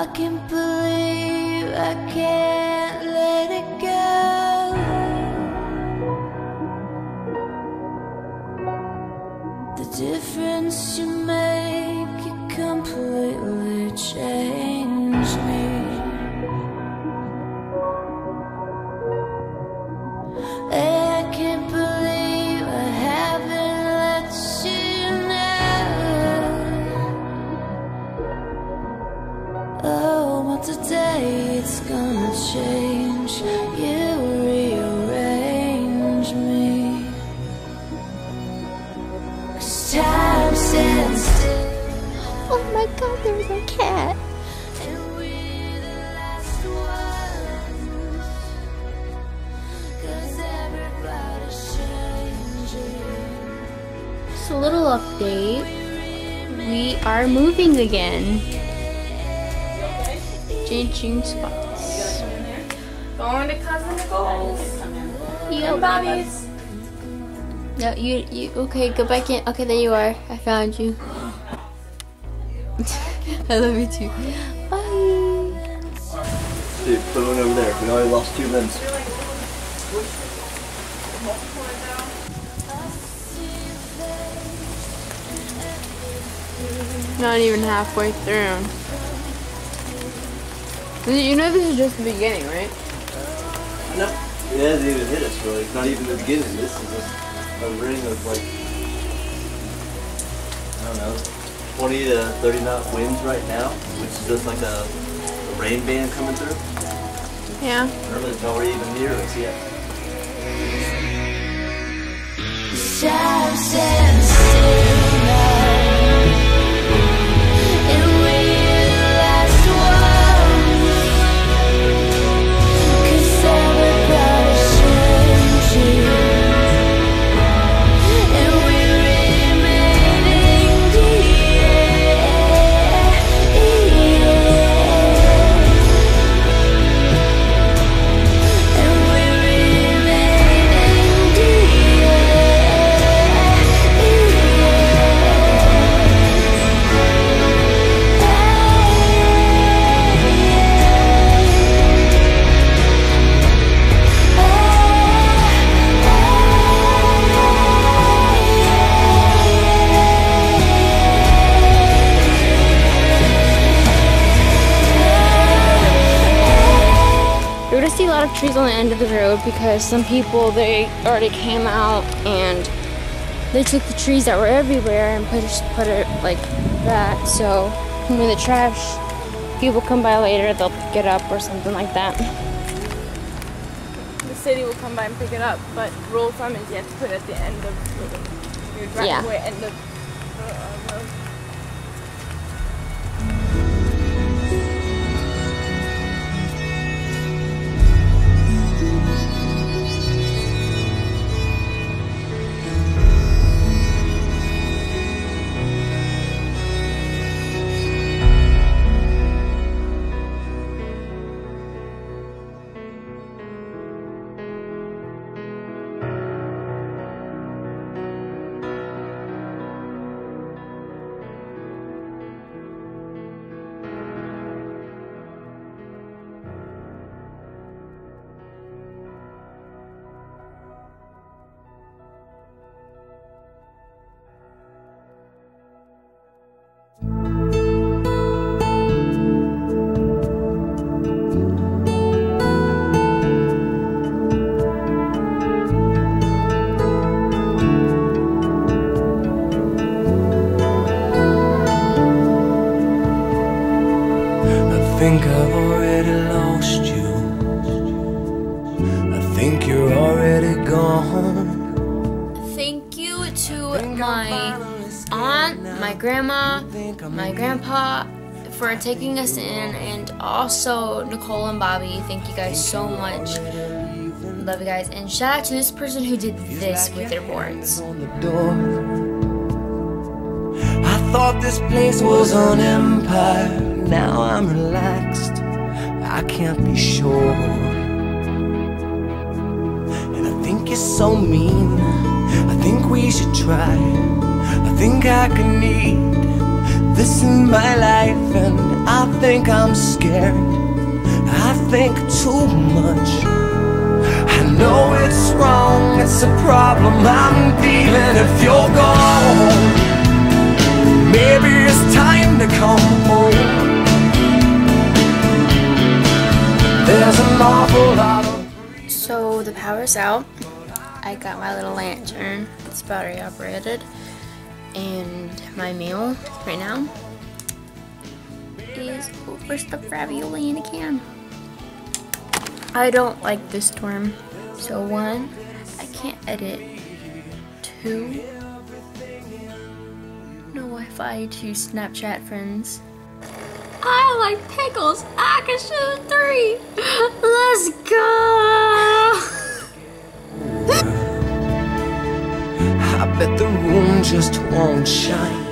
I can't believe I can't let it go. The difference you make, you completely change me. I can't believe I haven't let you know. Oh, but today it's gonna change. You rearrange me. 'Cause time stands still. Oh my god, there's a cat. And we're the last ones. 'Cause everybody's changing. Just a little update. We are moving again. Changing spots. Going to Cousin Nicole's. You Bobby's. No, you okay, go back in. Okay, there you are. I found you. I love you too. Bye. Dude, put one over there. We already lost 2 limbs. Not even halfway through. You know this is just the beginning, right? No. It hasn't even hit us really. It's not even the beginning. This is just a ring of like, I don't know, 20 to 30 knot winds right now, which is just like a rain band coming through. Yeah. Irma's nowhere even near us yet. Time stands still now. And we're the last ones. 'Cause everybody's changing. And we're remaining And we're You're gonna see a lot of trees on the end of the road because some people, they already came out and they took the trees that were everywhere and put it like that. So when the trash people come by later, they'll pick it up or something like that. The city will come by and pick it up, but rule of thumb is you have to put it at the end of your driveway, end of the road. I think I've already lost you. I think you're already gone. Thank you to my aunt, my grandma, my grandpa for taking us in, and also Nicole and Bobby. Thank you guys so much. Love you guys. And shout out to this person who did this with their boards. I thought this place was an empire. Now I'm relaxed, I can't be sure. And I think you're so mean, I think we should try. I think think I can need this in my life, and I think I'm scared. I think too much. I know it's wrong, it's a problem I'm feeling. If you're gone, maybe it's time to come home. There's an awful lot of... So the power's out. I got my little lantern. It's battery operated. And my meal right now is overstuffed ravioli in a can. I don't like this storm. So 1, I can't edit. 2, no Wi-Fi to Snapchat friends. I like pickles. I can shoot 3. Let's go. I bet the room just won't shine.